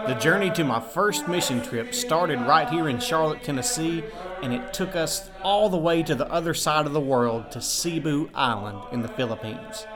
The journey to my first mission trip started right here in Charlotte, Tennessee, and it took us all the way to the other side of the world to Cebu Island in the Philippines.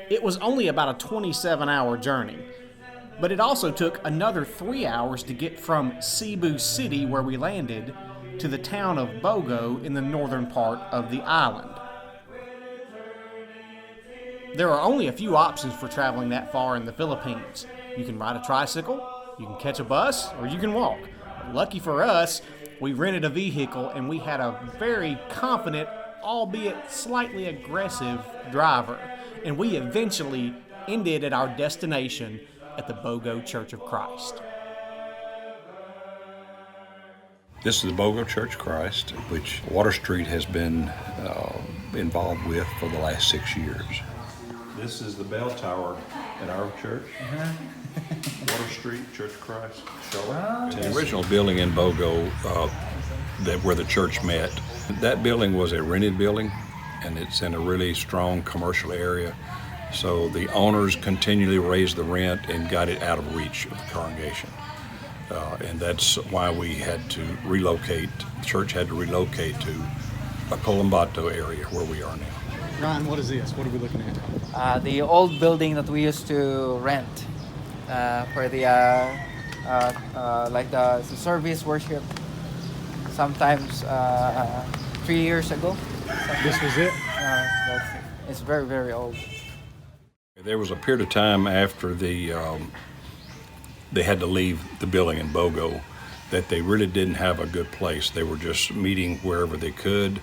It was only about a 27-hour journey, but it also took another 3 hours to get from Cebu City, where we landed, to the town of Bogo in the northern part of the island. There are only a few options for traveling that far in the Philippines. You can ride a tricycle, you can catch a bus, or you can walk. Lucky for us, we rented a vehicle and we had a very confident, albeit slightly aggressive driver, and we eventually ended at our destination at the Bogo Church of Christ. This is the Bogo Church of Christ, which Water Street has been involved with for the last 6 years. This is the bell tower at our church, Water Street, Church of Christ, Charlotte. The original building in Bogo, where the church met, that building was a rented building, and it's in a really strong commercial area. So the owners continually raised the rent and got it out of reach of the congregation. And that's why we had to relocate, the church had to relocate to a Colombato area where we are now. Ryan, what is this? What are we looking at? The old building that we used to rent for the like the service worship. Sometimes 3 years ago. This was it? It's very, very old. There was a period of time after they had to leave the building in Bogo that they really didn't have a good place. They were just meeting wherever they could.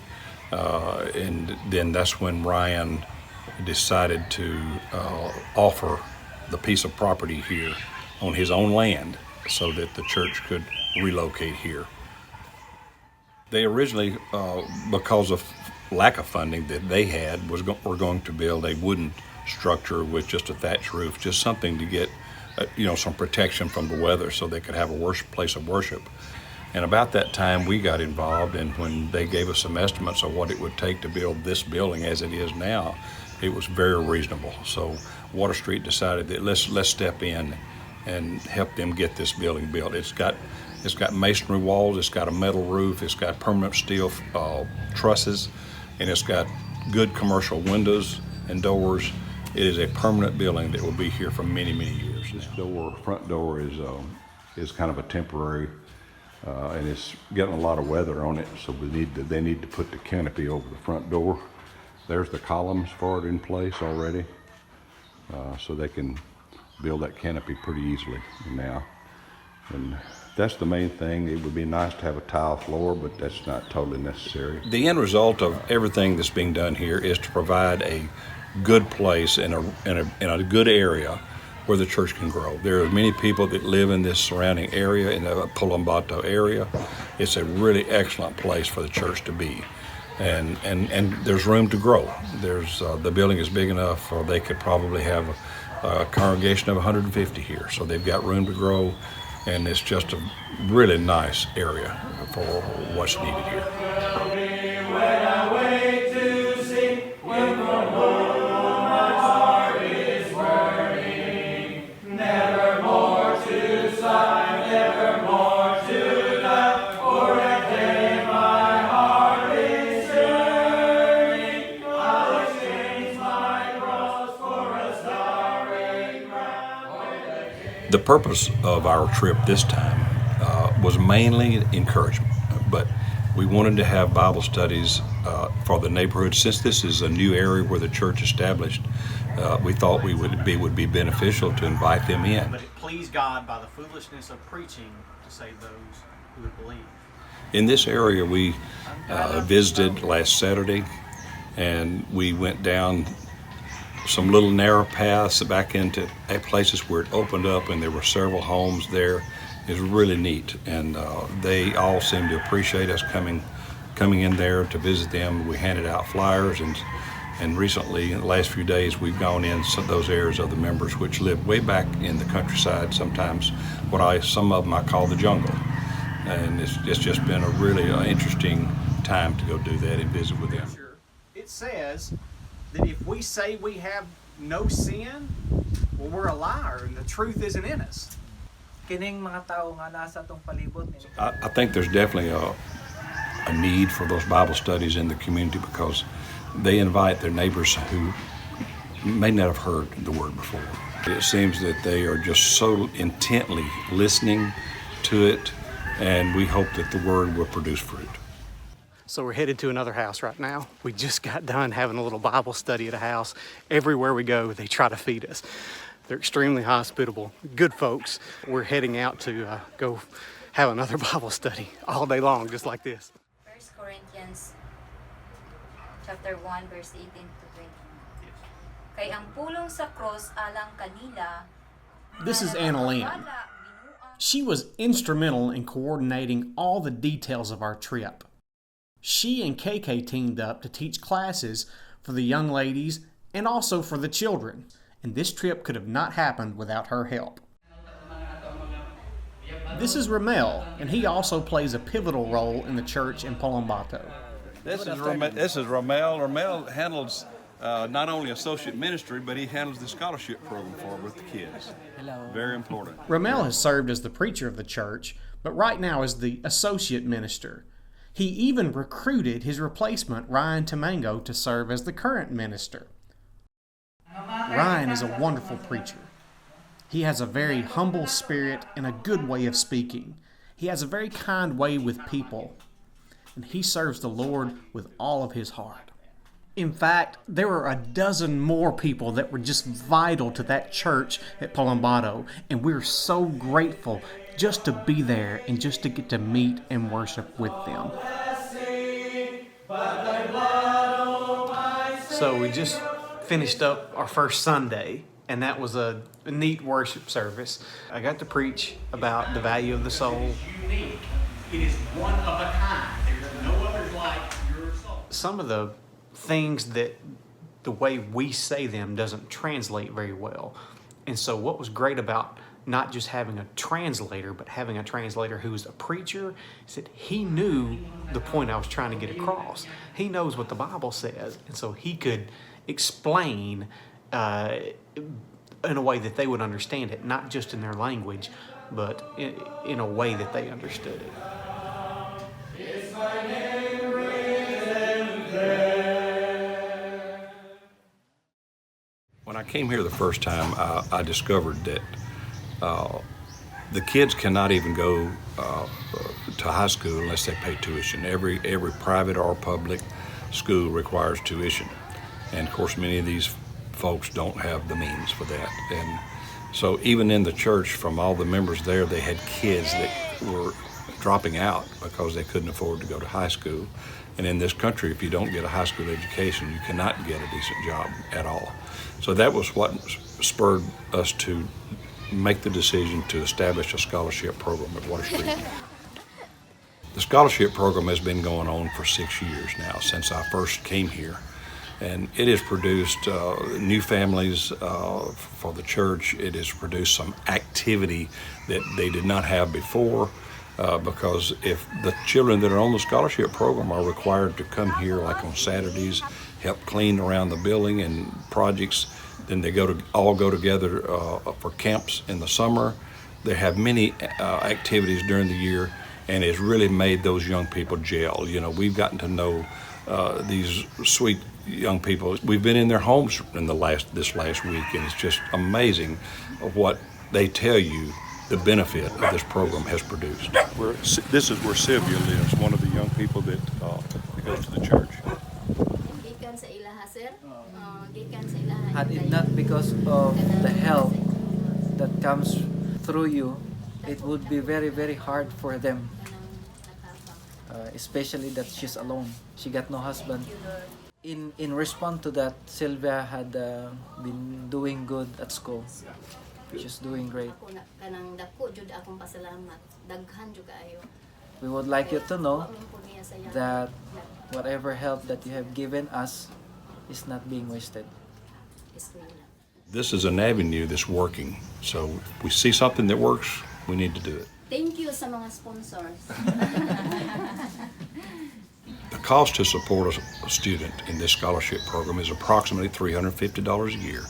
And then that's when Ryan decided to offer the piece of property here on his own land so that the church could relocate here. They originally, because of lack of funding that they had, were going to build a wooden structure with just a thatched roof, just something to get some protection from the weather so they could have a place of worship. And about that time we got involved, and when they gave us some estimates of what it would take to build this building as it is now, it was very reasonable. So Water Street decided that let's step in and help them get this building built. It's got masonry walls, it's got a metal roof, it's got permanent steel trusses, and it's got good commercial windows and doors. It is a permanent building that will be here for many, many years. This front door is kind of a temporary, and it's getting a lot of weather on it, so they need to put the canopy over the front door. There's the columns for it in place already, so they can build that canopy pretty easily now. And that's the main thing. It would be nice to have a tile floor, but that's not totally necessary. The end result of everything that's being done here is to provide a good place in a good area where the church can grow. There are many people that live in this surrounding area, in the Colombato area. It's a really excellent place for the church to be. And there's room to grow. The building is big enough, or they could probably have a congregation of 150 here. So they've got room to grow, and it's just a really nice area for what's needed here. The purpose of our trip this time was mainly encouragement, but we wanted to have Bible studies for the neighborhood. Since this is a new area where the church established, we thought it would be beneficial to invite them in. But it pleased God by the foolishness of preaching to save those who would believe. In this area, we visited last Saturday, and we went down some little narrow paths back into places where it opened up, and there were several homes there. It was really neat, and they all seemed to appreciate us coming in there to visit them. We handed out flyers, and recently, in the last few days, we've gone in those areas of the members which live way back in the countryside, sometimes some of them I call the jungle. and it's just been a really interesting time to go do that and visit with them. It says that if we say we have no sin, well, we're a liar and the truth isn't in us. Kining mga tao nga nasa tong palibot. I think there's definitely a need for those Bible studies in the community because they invite their neighbors who may not have heard the word before. It seems that they are just so intently listening to it, and we hope that the word will produce fruit. So we're headed to another house right now. We just got done having a little Bible study at a house. Everywhere we go, they try to feed us. They're extremely hospitable, good folks. We're heading out to go have another Bible study all day long, just like this. 1 Corinthians chapter 1, verse 18 to 20. Kay ang pulong sa cross alang kanila. This is Anna Lynn. She was instrumental in coordinating all the details of our trip. She and KK teamed up to teach classes for the young ladies and also for the children. And this trip could have not happened without her help. This is Ramel, and he also plays a pivotal role in the church in Palombato. This is Ramel. Ramel handles not only associate ministry, but he handles the scholarship program with the kids. Hello. Very important. Ramel has served as the preacher of the church, but right now is the associate minister. He even recruited his replacement, Ryan Tamango, to serve as the current minister. Ryan is a wonderful preacher. He has a very humble spirit and a good way of speaking. He has a very kind way with people, and he serves the Lord with all of his heart. In fact, there were a dozen more people that were just vital to that church at Palombato, and we're so grateful just to be there and just to get to meet and worship with them. So we just finished up our first Sunday, and that was a neat worship service. I got to preach about the value of the soul. Unique. It is one of a kind. There's no others like your soul. Some of the things that the way we say them doesn't translate very well. And so what was great about not just having a translator, but having a translator who was a preacher, is that he knew the point I was trying to get across. He knows what the Bible says, and so he could explain in a way that they would understand it, not just in their language, but in a way that they understood it. When I came here the first time, I discovered that the kids cannot even go to high school unless they pay tuition. Every private or public school requires tuition. And of course, many of these folks don't have the means for that. And so even in the church, from all the members there, they had kids that were dropping out because they couldn't afford to go to high school. And in this country, if you don't get a high school education, you cannot get a decent job at all. So that was what spurred us to make the decision to establish a scholarship program at Water Street. The scholarship program has been going on for 6 years now, since I first came here. And it has produced new families for the church. It has produced some activity that they did not have before, because if the children that are on the scholarship program are required to come here like on Saturdays, help clean around the building and projects, then they all go together for camps in the summer. They have many activities during the year, and it's really made those young people gel. You know, we've gotten to know these sweet young people. We've been in their homes in this last week, and it's just amazing what they tell you the benefit of this program has produced. This is where Sylvia lives, one of the young people that goes to the church. Had it not because of the help that comes through you, it would be very, very hard for them. Especially that she's alone. She got no husband. In response to that, Sylvia had been doing good at school. She's doing great. We would like you to know that whatever help that you have given us is not being wasted. This is an avenue that's working. So if we see something that works, we need to do it. Thank you sa mga sponsors. The cost to support a student in this scholarship program is approximately $350 a year.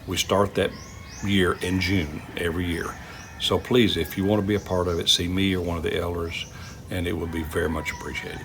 We start that year in June every year. So please, if you want to be a part of it, see me or one of the elders, and it would be very much appreciated.